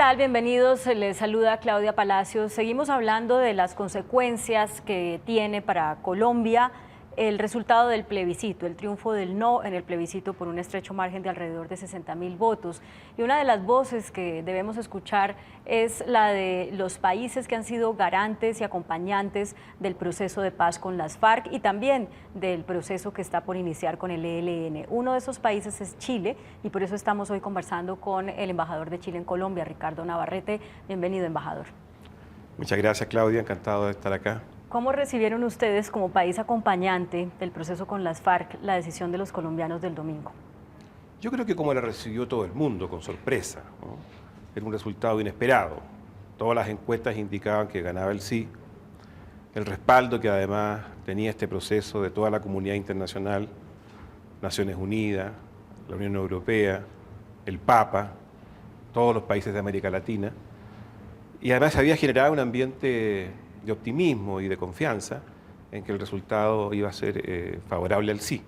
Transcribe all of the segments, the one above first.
tal? Bienvenidos. Les saluda Claudia Palacios. Seguimos hablando de las consecuencias que tiene para Colombia el resultado del plebiscito, el triunfo del no en el plebiscito por un estrecho margen de alrededor de 60.000 votos. Y una de las voces que debemos escuchar es la de los países que han sido garantes y acompañantes del proceso de paz con las FARC y también del proceso que está por iniciar con el ELN. Uno de esos países es Chile y por eso estamos hoy conversando con el embajador de Chile en Colombia, Ricardo Navarrete. Bienvenido, embajador. Muchas gracias, Claudia, encantado de estar acá. ¿Cómo recibieron ustedes como país acompañante del proceso con las FARC la decisión de los colombianos del domingo? Yo creo que como la recibió todo el mundo, con sorpresa, ¿no? Era un resultado inesperado. Todas las encuestas indicaban que ganaba el sí. El respaldo que además tenía este proceso de toda la comunidad internacional, Naciones Unidas, la Unión Europea, el Papa, todos los países de América Latina. Y además había generado un ambiente de optimismo y de confianza en que el resultado iba a ser favorable al sí.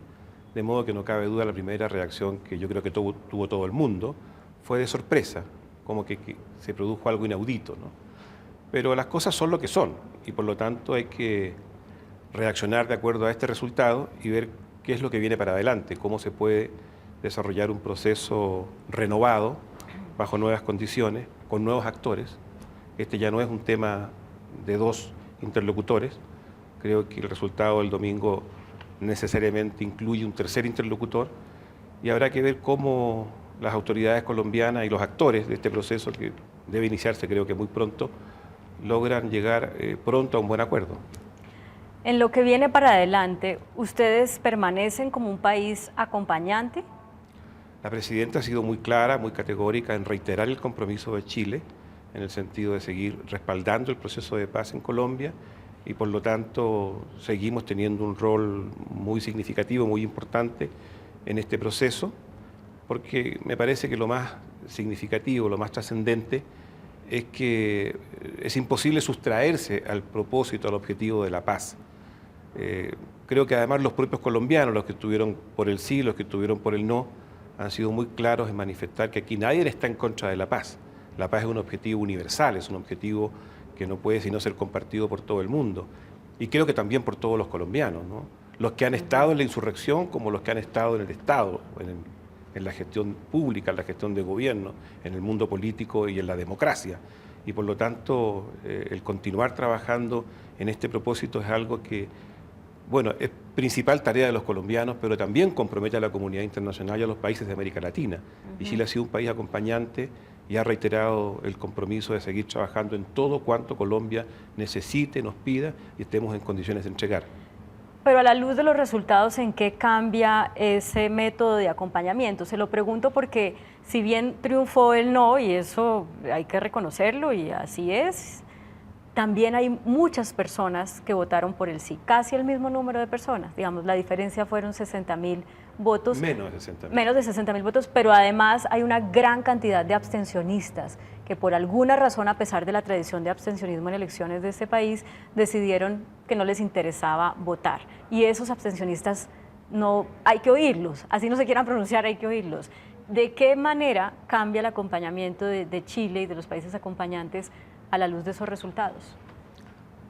De modo que no cabe duda, la primera reacción que yo creo que tuvo todo el mundo fue de sorpresa, como que se produjo algo inaudito, ¿no? Pero las cosas son lo que son y por lo tanto hay que reaccionar de acuerdo a este resultado y ver qué es lo que viene para adelante, cómo se puede desarrollar un proceso renovado, bajo nuevas condiciones, con nuevos actores. Este ya no es un tema de dos interlocutores. Creo que el resultado del domingo necesariamente incluye un tercer interlocutor y habrá que ver cómo las autoridades colombianas y los actores de este proceso, que debe iniciarse creo que muy pronto, logran llegar pronto a un buen acuerdo. En lo que viene para adelante, ¿ustedes permanecen como un país acompañante? La presidenta ha sido muy clara, muy categórica en reiterar el compromiso de Chile en el sentido de seguir respaldando el proceso de paz en Colombia y por lo tanto seguimos teniendo un rol muy significativo, muy importante en este proceso, porque me parece que lo más significativo, lo más trascendente es que es imposible sustraerse al propósito, al objetivo de la paz. Creo que además los propios colombianos, los que estuvieron por el sí, los que estuvieron por el no, han sido muy claros en manifestar que aquí nadie está en contra de la paz. La paz es un objetivo universal, es un objetivo que no puede sino ser compartido por todo el mundo. Y creo que también por todos los colombianos, ¿no? Los que han estado en la insurrección como los que han estado en el Estado, en la gestión pública, en la gestión de gobierno, en el mundo político y en la democracia. Y por lo tanto, el continuar trabajando en este propósito es algo que, bueno, es principal tarea de los colombianos, pero también compromete a la comunidad internacional y a los países de América Latina. Y Chile ha sido un país acompañante y ha reiterado el compromiso de seguir trabajando en todo cuanto Colombia necesite, nos pida y estemos en condiciones de entregar. Pero a la luz de los resultados, ¿en qué cambia ese método de acompañamiento? Se lo pregunto porque si bien triunfó el no, y eso hay que reconocerlo y así es, también hay muchas personas que votaron por el sí, casi el mismo número de personas, digamos, la diferencia fueron 60.000 votos. Menos de 60.000. Menos de 60.000 votos, pero además hay una gran cantidad de abstencionistas que por alguna razón, a pesar de la tradición de abstencionismo en elecciones de este país, decidieron que no les interesaba votar. Y esos abstencionistas no hay que oírlos, así no se quieran pronunciar, hay que oírlos. ¿De qué manera cambia el acompañamiento de Chile y de los países acompañantes a la luz de esos resultados?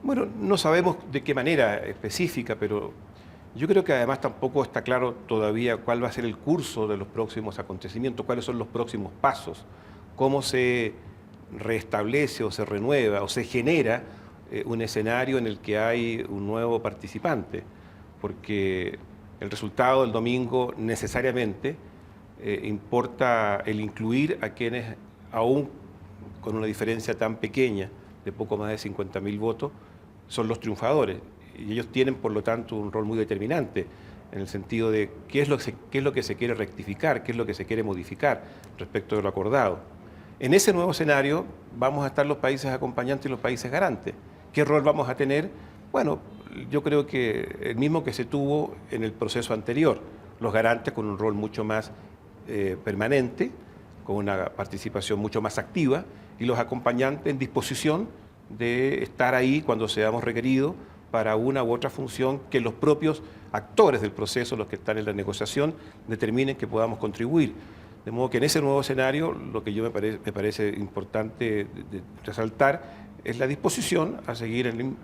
Bueno, no sabemos de qué manera específica, pero yo creo que además tampoco está claro todavía cuál va a ser el curso de los próximos acontecimientos, cuáles son los próximos pasos, cómo se restablece o se renueva o se genera un escenario en el que hay un nuevo participante, porque el resultado del domingo necesariamente importa el incluir a quienes aún con una diferencia tan pequeña de poco más de 50.000 votos, son los triunfadores. Y ellos tienen, por lo tanto, un rol muy determinante en el sentido de qué es lo que se quiere rectificar, qué es lo que se quiere modificar respecto de lo acordado. En ese nuevo escenario vamos a estar los países acompañantes y los países garantes. ¿Qué rol vamos a tener? Bueno, yo creo que el mismo que se tuvo en el proceso anterior. Los garantes con un rol mucho más permanente, con una participación mucho más activa, y los acompañantes en disposición de estar ahí cuando seamos requeridos para una u otra función que los propios actores del proceso, los que están en la negociación, determinen que podamos contribuir. De modo que en ese nuevo escenario lo que me parece importante de resaltar es la disposición a seguir en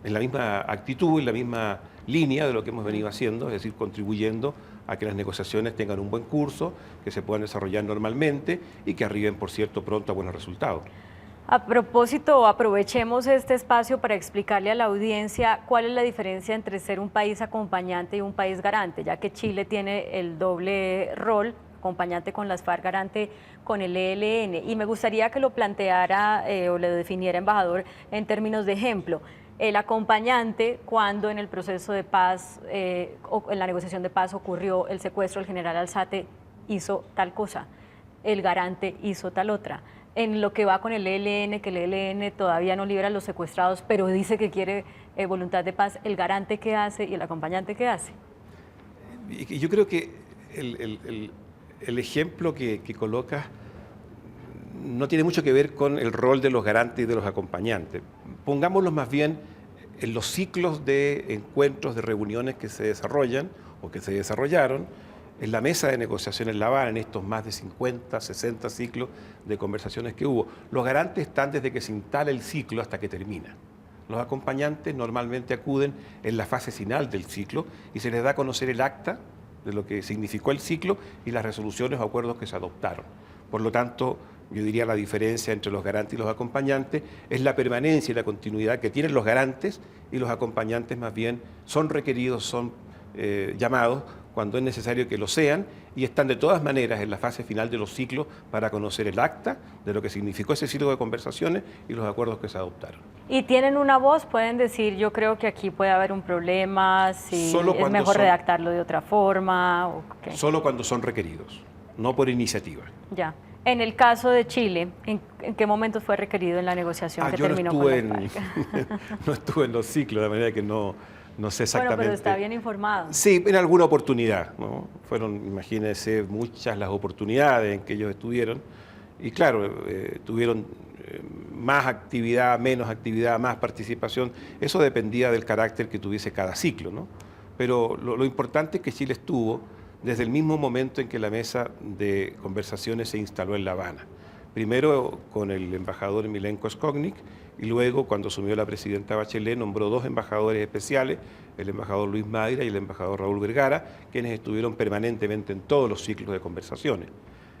la misma actitud, en la misma línea de lo que hemos venido haciendo, es decir, contribuyendo a que las negociaciones tengan un buen curso, que se puedan desarrollar normalmente y que arriben, por cierto, pronto a buenos resultados. A propósito, aprovechemos este espacio para explicarle a la audiencia cuál es la diferencia entre ser un país acompañante y un país garante, ya que Chile tiene el doble rol, acompañante con las FARC, garante con el ELN. Y me gustaría que lo planteara o le definiera, embajador, en términos de ejemplo. El acompañante, cuando en el proceso de paz o en la negociación de paz ocurrió el secuestro del general Alzate, hizo tal cosa. El garante hizo tal otra. En lo que va con el ELN, que el ELN todavía no libera a los secuestrados, pero dice que quiere voluntad de paz, ¿el garante qué hace y el acompañante qué hace? Y yo creo que el ejemplo que colocas no tiene mucho que ver con el rol de los garantes y de los acompañantes. Pongámoslos más bien en los ciclos de encuentros, de reuniones que se desarrollan o que se desarrollaron en la mesa de negociación en La Habana, en estos más de 50, 60 ciclos de conversaciones que hubo. Los garantes están desde que se instala el ciclo hasta que termina. Los acompañantes normalmente acuden en la fase final del ciclo y se les da a conocer el acta de lo que significó el ciclo y las resoluciones o acuerdos que se adoptaron. Por lo tanto, yo diría la diferencia entre los garantes y los acompañantes es la permanencia y la continuidad que tienen los garantes, y los acompañantes más bien son requeridos, son llamados cuando es necesario que lo sean, y están de todas maneras en la fase final de los ciclos para conocer el acta de lo que significó ese ciclo de conversaciones y los acuerdos que se adoptaron. ¿Y tienen una voz? Pueden decir, yo creo que aquí puede haber un problema, si es mejor redactarlo de otra forma. ¿O solo cuando son requeridos, no por iniciativa. Ya. En el caso de Chile, ¿en qué momento fue requerido en la negociación que terminó con la FARC? No estuve en los ciclos, de manera que no sé exactamente. Bueno, pero está bien informado. Sí, en alguna oportunidad, ¿no? Fueron, imagínense, muchas las oportunidades en que ellos estuvieron. Y claro, tuvieron más actividad, menos actividad, más participación. Eso dependía del carácter que tuviese cada ciclo, ¿no? Pero lo importante es que Chile estuvo desde el mismo momento en que la mesa de conversaciones se instaló en La Habana. Primero con el embajador Milenko Skognik, y luego, cuando asumió la presidenta Bachelet, nombró 2 embajadores especiales, el embajador Luis Madira y el embajador Raúl Vergara, quienes estuvieron permanentemente en todos los ciclos de conversaciones.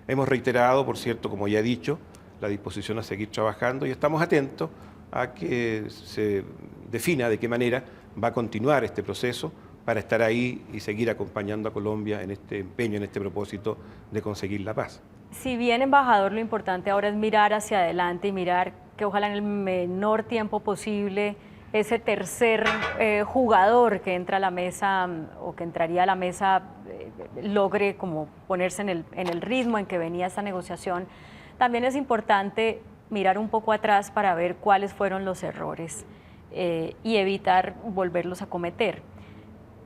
Hemos reiterado, por cierto, como ya he dicho, la disposición a seguir trabajando, y estamos atentos a que se defina de qué manera va a continuar este proceso para estar ahí y seguir acompañando a Colombia en este empeño, en este propósito de conseguir la paz. Si bien, embajador, lo importante ahora es mirar hacia adelante y mirar que ojalá en el menor tiempo posible ese tercer jugador que entra a la mesa o que entraría a la mesa logre como ponerse en el ritmo en que venía esta negociación, también es importante mirar un poco atrás para ver cuáles fueron los errores y evitar volverlos a cometer.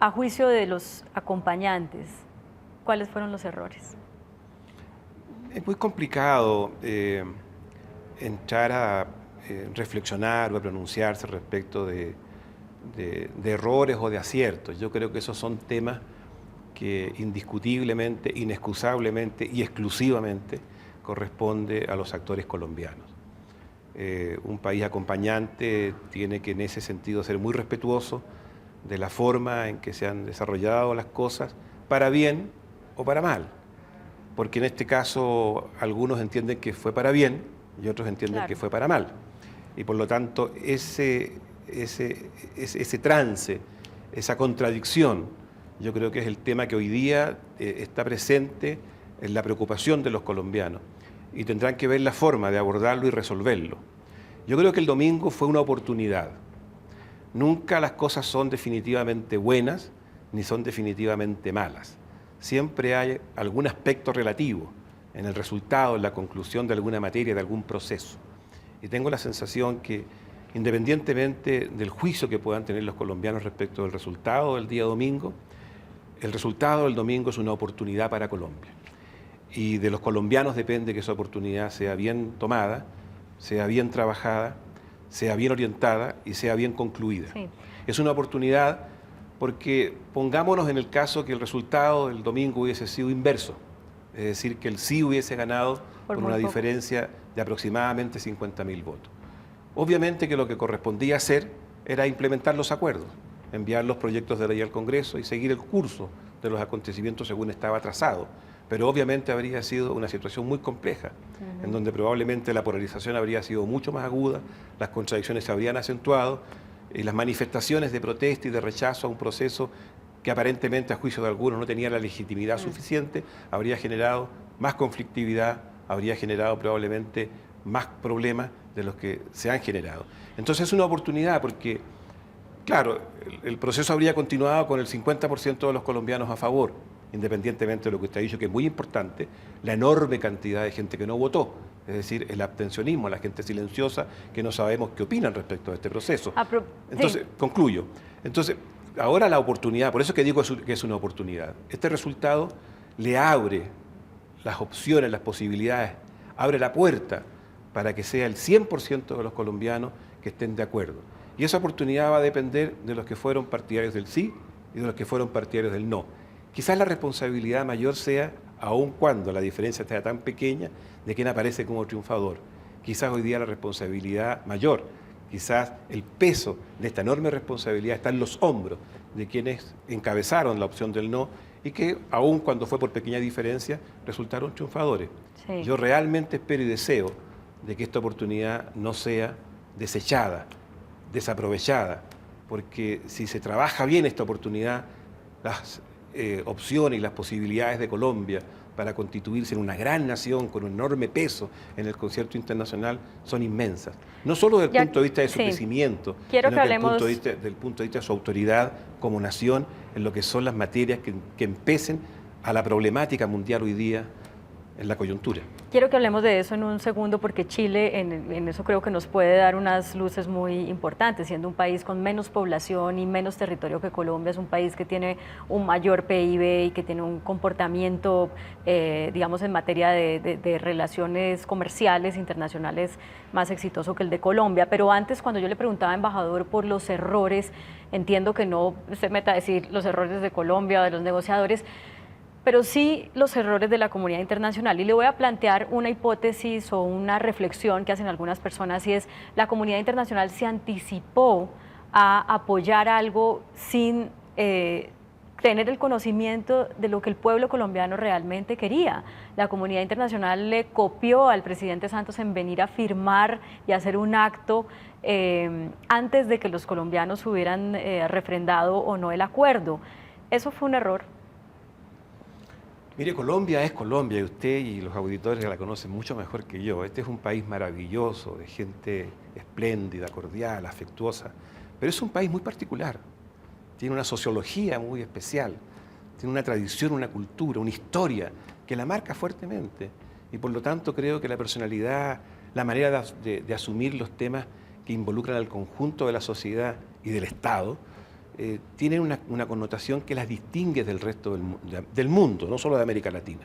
A juicio de los acompañantes, ¿cuáles fueron los errores? Es muy complicado entrar a reflexionar o a pronunciarse respecto de errores o de aciertos. Yo creo que esos son temas que indiscutiblemente, inexcusablemente y exclusivamente corresponde a los actores colombianos. Un país acompañante tiene que en ese sentido ser muy respetuoso de la forma en que se han desarrollado las cosas, para bien o para mal. Porque en este caso algunos entienden que fue para bien y otros entienden que fue para mal. Y por lo tanto ese trance, esa contradicción, yo creo que es el tema que hoy día está presente en la preocupación de los colombianos, y tendrán que ver la forma de abordarlo y resolverlo. Yo creo que el domingo fue una oportunidad. Nunca las cosas son definitivamente buenas ni son definitivamente malas. Siempre hay algún aspecto relativo en el resultado, en la conclusión de alguna materia, de algún proceso. Y tengo la sensación que, independientemente del juicio que puedan tener los colombianos respecto del resultado del día domingo, el resultado del domingo es una oportunidad para Colombia. Y de los colombianos depende que esa oportunidad sea bien tomada, sea bien trabajada, sea bien orientada y sea bien concluida. Sí. Es una oportunidad porque pongámonos en el caso que el resultado del domingo hubiese sido inverso, es es decir, que el sí hubiese ganado Por con muy una poco. diferencia de aproximadamente 50.000 votos. Obviamente que lo que correspondía hacer era implementar los acuerdos, enviar los proyectos de ley al Congreso y seguir el curso de los acontecimientos según estaba trazado. Pero obviamente habría sido una situación muy compleja, en donde probablemente la polarización habría sido mucho más aguda, las contradicciones se habrían acentuado y las manifestaciones de protesta y de rechazo a un proceso que aparentemente a juicio de algunos no tenía la legitimidad suficiente, habría generado más conflictividad, habría generado probablemente más problemas de los que se han generado. Entonces es una oportunidad porque, claro, el proceso habría continuado con el 50% de los colombianos a favor, independientemente de lo que usted ha dicho, que es muy importante, la enorme cantidad de gente que no votó, es decir, el abstencionismo, la gente silenciosa que no sabemos qué opinan respecto a este proceso. Entonces, concluyo. Entonces, ahora la oportunidad, por eso que digo que es una oportunidad, este resultado le abre las opciones, las posibilidades, abre la puerta para que sea el 100% de los colombianos que estén de acuerdo. Y esa oportunidad va a depender de los que fueron partidarios del sí y de los que fueron partidarios del no. Quizás la responsabilidad mayor sea, aun cuando la diferencia sea tan pequeña, de quien aparece como triunfador. Quizás hoy día la responsabilidad mayor, quizás el peso de esta enorme responsabilidad está en los hombros de quienes encabezaron la opción del no y que, aun cuando fue por pequeña diferencia, resultaron triunfadores. Sí. Yo realmente espero y deseo de que esta oportunidad no sea desechada, desaprovechada, porque si se trabaja bien esta oportunidad, las opciones y las posibilidades de Colombia para constituirse en una gran nación con un enorme peso en el concierto internacional son inmensas. No solo desde el punto de vista de su crecimiento, sino que desde el punto de vista de su autoridad como nación en lo que son las materias que empecen a la problemática mundial hoy día en la coyuntura. Quiero que hablemos de eso en un segundo porque Chile en eso creo que nos puede dar unas luces muy importantes, siendo un país con menos población y menos territorio que Colombia, es un país que tiene un mayor PIB y que tiene un comportamiento, digamos, en materia de relaciones comerciales internacionales más exitoso que el de Colombia. Pero antes, cuando yo le preguntaba, embajador, por los errores, entiendo que no se meta a decir los errores de Colombia o de los negociadores, pero sí los errores de la comunidad internacional. Y le voy a plantear una hipótesis o una reflexión que hacen algunas personas, y es: la comunidad internacional se anticipó a apoyar algo sin tener el conocimiento de lo que el pueblo colombiano realmente quería. La comunidad internacional le copió al presidente Santos en venir a firmar y hacer un acto antes de que los colombianos hubieran refrendado o no el acuerdo. ¿Eso fue un error? Mire, Colombia es Colombia y usted y los auditores la conocen mucho mejor que yo. Este es un país maravilloso, de gente espléndida, cordial, afectuosa, pero es un país muy particular. Tiene una sociología muy especial, tiene una tradición, una cultura, una historia que la marca fuertemente. Y por lo tanto creo que la personalidad, la manera de asumir los temas que involucran al conjunto de la sociedad y del Estado, tienen una connotación que las distingue del resto del mundo, no solo de América Latina.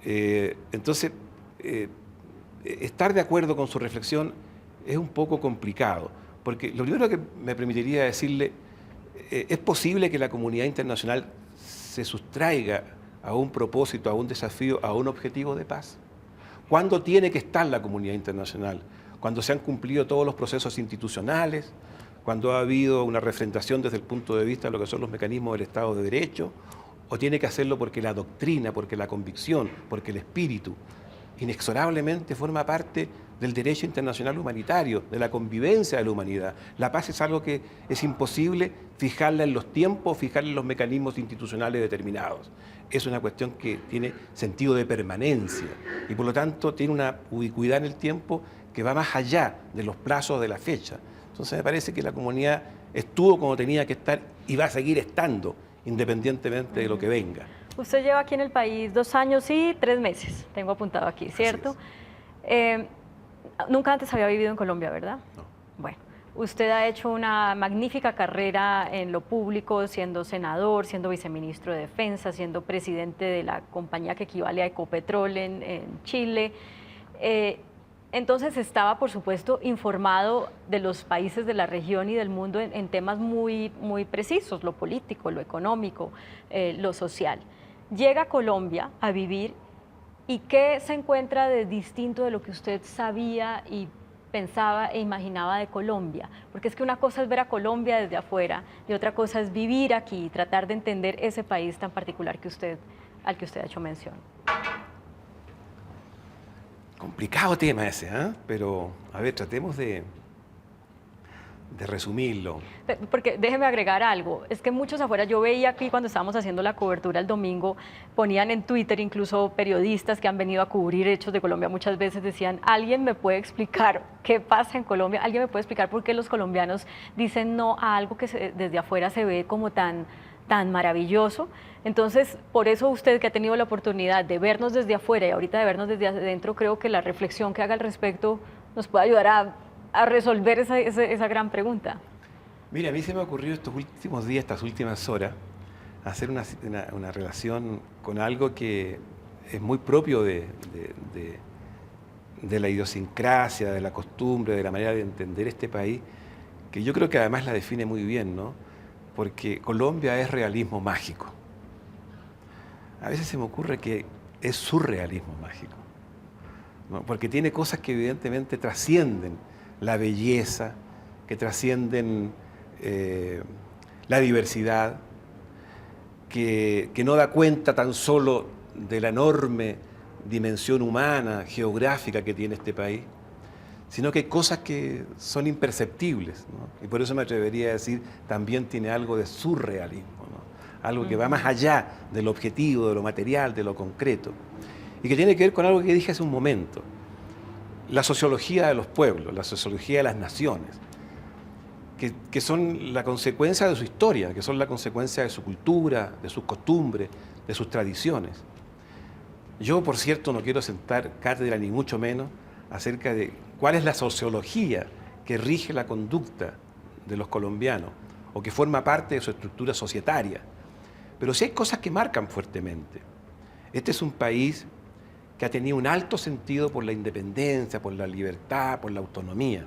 Entonces, estar de acuerdo con su reflexión es un poco complicado, porque lo primero que me permitiría decirle, es posible que la comunidad internacional se sustraiga a un propósito, a un desafío, a un objetivo de paz. ¿Cuándo tiene que estar la comunidad internacional? Cuando se han cumplido todos los procesos institucionales, cuando ha habido una refrendación desde el punto de vista de lo que son los mecanismos del Estado de Derecho, o tiene que hacerlo porque la doctrina, porque la convicción, porque el espíritu inexorablemente forma parte del derecho internacional humanitario, de la convivencia de la humanidad. La paz es algo que es imposible fijarla en los tiempos, fijarla en los mecanismos institucionales determinados. Es una cuestión que tiene sentido de permanencia y por lo tanto tiene una ubicuidad en el tiempo que va más allá de los plazos de la fecha. Entonces me parece que la comunidad estuvo como tenía que estar y va a seguir estando, independientemente de lo que venga. Usted lleva aquí en el país 2 años y 3 meses, tengo apuntado aquí, ¿cierto? Nunca antes había vivido en Colombia, ¿verdad? No. Bueno, usted ha hecho una magnífica carrera en lo público, siendo senador, siendo viceministro de Defensa, siendo presidente de la compañía que equivale a Ecopetrol en Chile. Entonces estaba, por supuesto, informado de los países de la región y del mundo en temas muy, muy precisos, lo político, lo económico, lo social. llega a Colombia a vivir y ¿qué se encuentra de distinto de lo que usted sabía y pensaba e imaginaba de Colombia? Porque es que una cosa es ver a Colombia desde afuera y otra cosa es vivir aquí y tratar de entender ese país tan particular al que usted ha hecho mención. Complicado tema ese, ¿eh? Pero a ver, tratemos de resumirlo. Porque déjeme agregar algo, es que muchos afuera, yo veía aquí cuando estábamos haciendo la cobertura el domingo, ponían en Twitter incluso periodistas que han venido a cubrir hechos de Colombia, muchas veces decían, ¿alguien me puede explicar qué pasa en Colombia? ¿Alguien me puede explicar por qué los colombianos dicen no a algo que desde afuera se ve como tan maravilloso? Entonces, por eso usted que ha tenido la oportunidad de vernos desde afuera y ahorita de vernos desde adentro, creo que la reflexión que haga al respecto nos puede ayudar a resolver esa gran pregunta. Mira, a mí se me ha ocurrido estos últimos días, estas últimas horas, hacer una relación con algo que es muy propio de la idiosincrasia, de la costumbre, de la manera de entender este país, que yo creo que además la define muy bien, ¿no? Porque Colombia es realismo mágico. A veces se me ocurre que es surrealismo mágico, ¿no? Porque tiene cosas que evidentemente trascienden la belleza, que trascienden la diversidad, que no da cuenta tan solo de la enorme dimensión humana, geográfica que tiene este país, sino que hay cosas que son imperceptibles, ¿no? Y por eso me atrevería a decir, también tiene algo de surrealismo, ¿no? Algo que va más allá del objetivo, de lo material, de lo concreto, y que tiene que ver con algo que dije hace un momento, la sociología de los pueblos, la sociología de las naciones, que son la consecuencia de su historia, que son la consecuencia de su cultura, de sus costumbres, de sus tradiciones. Yo, por cierto, no quiero sentar cátedra ni mucho menos acerca de cuál es la sociología que rige la conducta de los colombianos o que forma parte de su estructura societaria. Pero sí hay cosas que marcan fuertemente. Este es un país que ha tenido un alto sentido por la independencia, por la libertad, por la autonomía.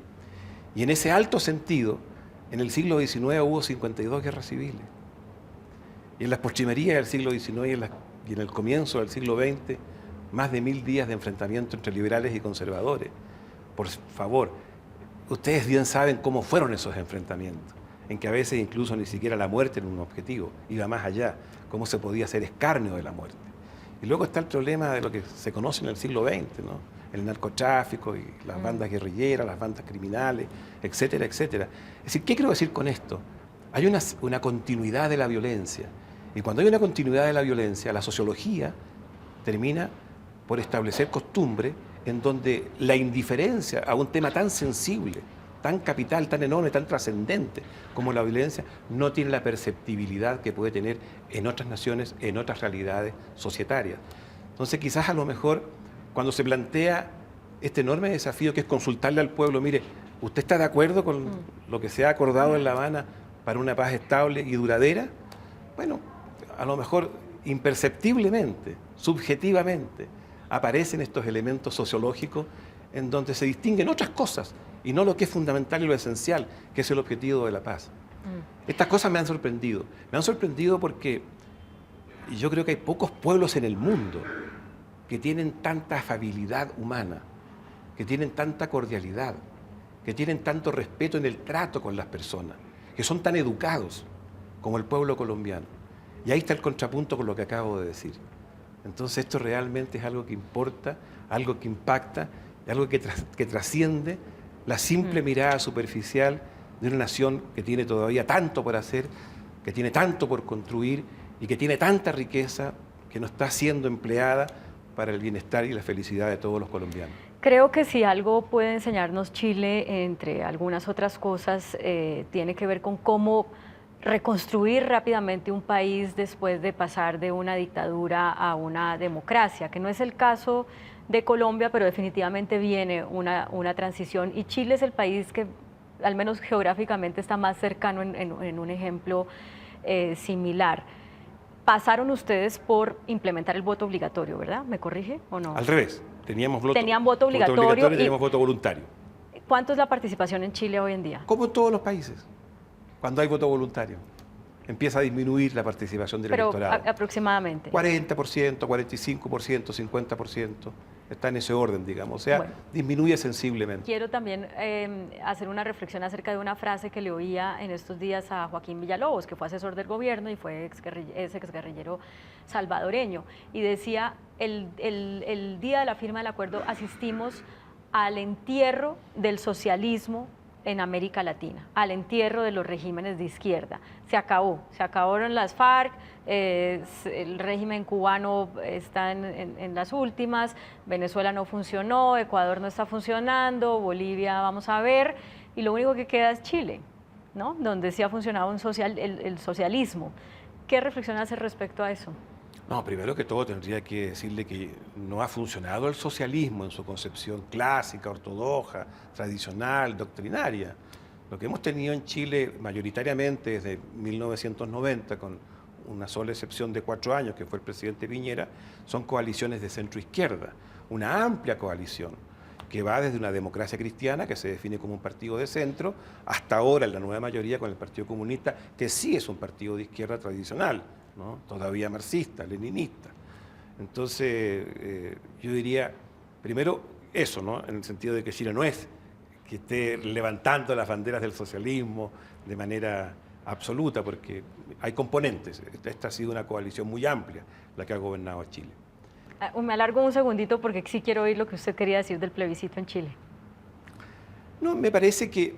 Y en ese alto sentido, en el siglo XIX hubo 52 guerras civiles. Y en las postrimerías del siglo XIX y en el comienzo del siglo XX, más de 1000 días de enfrentamiento entre liberales y conservadores. Por favor, ustedes bien saben cómo fueron esos enfrentamientos, en que a veces incluso ni siquiera la muerte era un objetivo, iba más allá, cómo se podía hacer escarnio de la muerte. Y luego está el problema de lo que se conoce en el siglo XX, ¿no? El narcotráfico y las bandas guerrilleras, las bandas criminales, etcétera, etcétera. Es decir, ¿qué quiero decir con esto? Hay una continuidad de la violencia. Y cuando hay una continuidad de la violencia, la sociología termina por establecer costumbres en donde la indiferencia a un tema tan sensible, tan capital, tan enorme, tan trascendente como la violencia, no tiene la perceptibilidad que puede tener en otras naciones, en otras realidades societarias. Entonces, quizás a lo mejor, cuando se plantea este enorme desafío que es consultarle al pueblo, mire, ¿usted está de acuerdo con lo que se ha acordado en La Habana para una paz estable y duradera? Bueno, a lo mejor imperceptiblemente, subjetivamente, aparecen estos elementos sociológicos en donde se distinguen otras cosas y no lo que es fundamental y lo esencial, que es el objetivo de la paz. Estas cosas me han sorprendido. Me han sorprendido porque yo creo que hay pocos pueblos en el mundo que tienen tanta afabilidad humana, que tienen tanta cordialidad, que tienen tanto respeto en el trato con las personas, que son tan educados como el pueblo colombiano. Y ahí está el contrapunto con lo que acabo de decir. Entonces esto realmente es algo que importa, algo que impacta, algo que trasciende la simple mirada superficial de una nación que tiene todavía tanto por hacer, que tiene tanto por construir y que tiene tanta riqueza que no está siendo empleada para el bienestar y la felicidad de todos los colombianos. Creo que si algo puede enseñarnos Chile, entre algunas otras cosas, tiene que ver con cómo reconstruir rápidamente un país después de pasar de una dictadura a una democracia, que no es el caso de Colombia, pero definitivamente viene una transición, y Chile es el país que al menos geográficamente está más cercano en un ejemplo similar. Pasaron ustedes por implementar el voto obligatorio, ¿verdad? ¿Me corrige o no? Al revés, tenían voto obligatorio y teníamos voto voluntario. ¿Cuánto es la participación en Chile hoy en día? Como en todos los países, cuando hay voto voluntario. empieza a disminuir la participación del electorado. Aproximadamente. 40%, 45%, 50%. Está en ese orden, digamos. O sea, bueno, disminuye sensiblemente. Quiero también hacer una reflexión acerca de una frase que le oía en estos días a Joaquín Villalobos, que fue asesor del gobierno y fue exguerrillero salvadoreño. Y decía, el día de la firma del acuerdo asistimos al entierro del socialismo en América Latina, al entierro de los regímenes de izquierda. Se acabaron las FARC, el régimen cubano está en las últimas, Venezuela no funcionó, Ecuador no está funcionando, Bolivia vamos a ver, y lo único que queda es Chile, ¿no? Donde sí ha funcionado el socialismo. ¿Qué reflexión hace respecto a eso? No, primero que todo tendría que decirle que no ha funcionado el socialismo en su concepción clásica, ortodoxa, tradicional, doctrinaria. Lo que hemos tenido en Chile mayoritariamente desde 1990, con una sola excepción de 4 años, que fue el presidente Piñera, son coaliciones de centro-izquierda, una amplia coalición que va desde una democracia cristiana, que se define como un partido de centro, hasta ahora en la nueva mayoría con el Partido Comunista, que sí es un partido de izquierda tradicional, ¿no? Todavía marxista, leninista. Entonces, yo diría, primero eso, ¿no? En el sentido de que Chile no es que esté levantando las banderas del socialismo de manera absoluta, porque hay componentes. Esta ha sido una coalición muy amplia la que ha gobernado a Chile. Me alargo un segundito porque sí quiero oír lo que usted quería decir del plebiscito en Chile. No, me parece que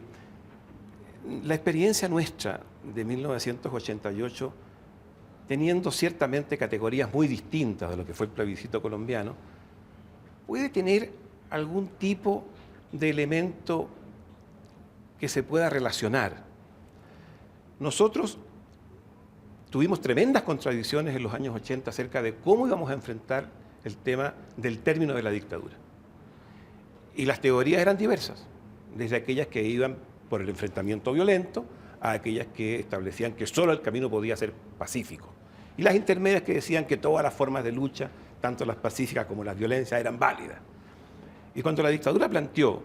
la experiencia nuestra de 1988, teniendo ciertamente categorías muy distintas de lo que fue el plebiscito colombiano, puede tener algún tipo de elemento que se pueda relacionar. Nosotros tuvimos tremendas contradicciones en los años 80 acerca de cómo íbamos a enfrentar el tema del término de la dictadura. Y las teorías eran diversas, desde aquellas que iban por el enfrentamiento violento a aquellas que establecían que solo el camino podía ser pacífico. Y las intermedias que decían que todas las formas de lucha, tanto las pacíficas como las violentas, eran válidas. Y cuando la dictadura planteó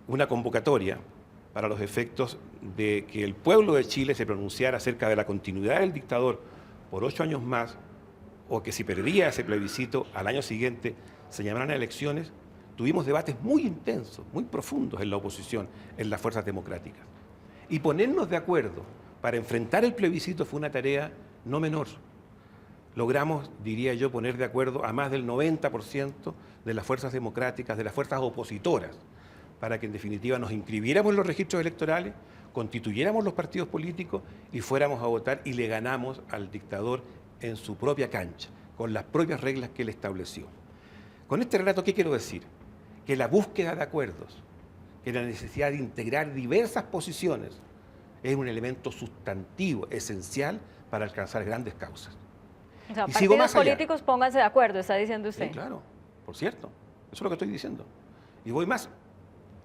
una convocatoria para los efectos de que el pueblo de Chile se pronunciara acerca de la continuidad del dictador por 8 años más, o que si perdía ese plebiscito al año siguiente se llamaran elecciones, tuvimos debates muy intensos, muy profundos en la oposición, en las fuerzas democráticas. Y ponernos de acuerdo para enfrentar el plebiscito fue una tarea no menor. Logramos, diría yo, poner de acuerdo a más del 90% de las fuerzas democráticas, de las fuerzas opositoras, para que en definitiva nos inscribiéramos en los registros electorales, constituyéramos los partidos políticos y fuéramos a votar, y le ganamos al dictador en su propia cancha, con las propias reglas que él estableció. Con este relato, ¿qué quiero decir? Que la búsqueda de acuerdos, que la necesidad de integrar diversas posiciones, es un elemento sustantivo, esencial para alcanzar grandes causas. O sea, partidos políticos, pónganse de acuerdo, está diciendo usted. Sí, claro, por cierto, eso es lo que estoy diciendo. Y voy más,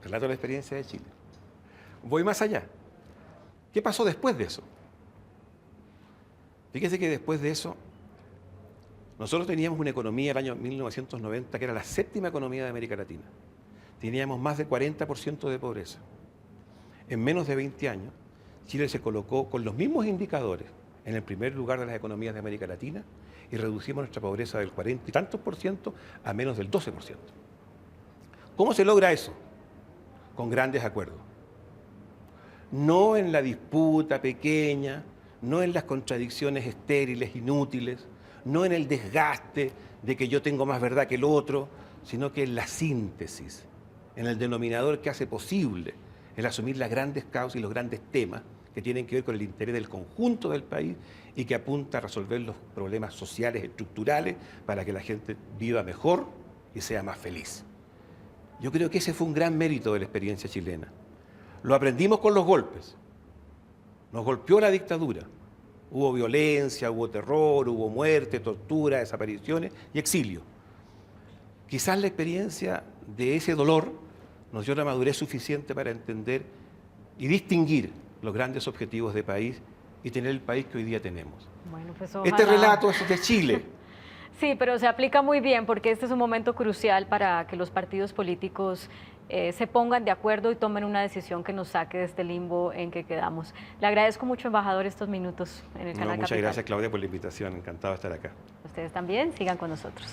relato la experiencia de Chile. Voy más allá. ¿Qué pasó después de eso? Fíjese que después de eso, nosotros teníamos una economía el año 1990 que era la 7ª economía de América Latina. Teníamos más del 40% de pobreza. En menos de 20 años, Chile se colocó con los mismos indicadores en el primer lugar de las economías de América Latina y reducimos nuestra pobreza del 40 y tantos por ciento a menos del 12%. ¿Cómo se logra eso? Con grandes acuerdos. No en la disputa pequeña, no en las contradicciones estériles, inútiles, no en el desgaste de que yo tengo más verdad que el otro, sino que en la síntesis, en el denominador que hace posible el asumir las grandes causas y los grandes temas que tienen que ver con el interés del conjunto del país y que apunta a resolver los problemas sociales, estructurales, para que la gente viva mejor y sea más feliz. Yo creo que ese fue un gran mérito de la experiencia chilena. Lo aprendimos con los golpes. Nos golpeó la dictadura. Hubo violencia, hubo terror, hubo muerte, tortura, desapariciones y exilio. Quizás la experiencia de ese dolor nos dio la madurez suficiente para entender y distinguir los grandes objetivos de país y tener el país que hoy día tenemos. Bueno, pues ojalá. Este relato es de Chile. Sí, pero se aplica muy bien porque este es un momento crucial para que los partidos políticos se pongan de acuerdo y tomen una decisión que nos saque de este limbo en que quedamos. Le agradezco mucho, embajador, estos minutos en el canal Muchas Capital. gracias, Claudia, por la invitación. Encantado de estar acá. Ustedes también, sigan con nosotros.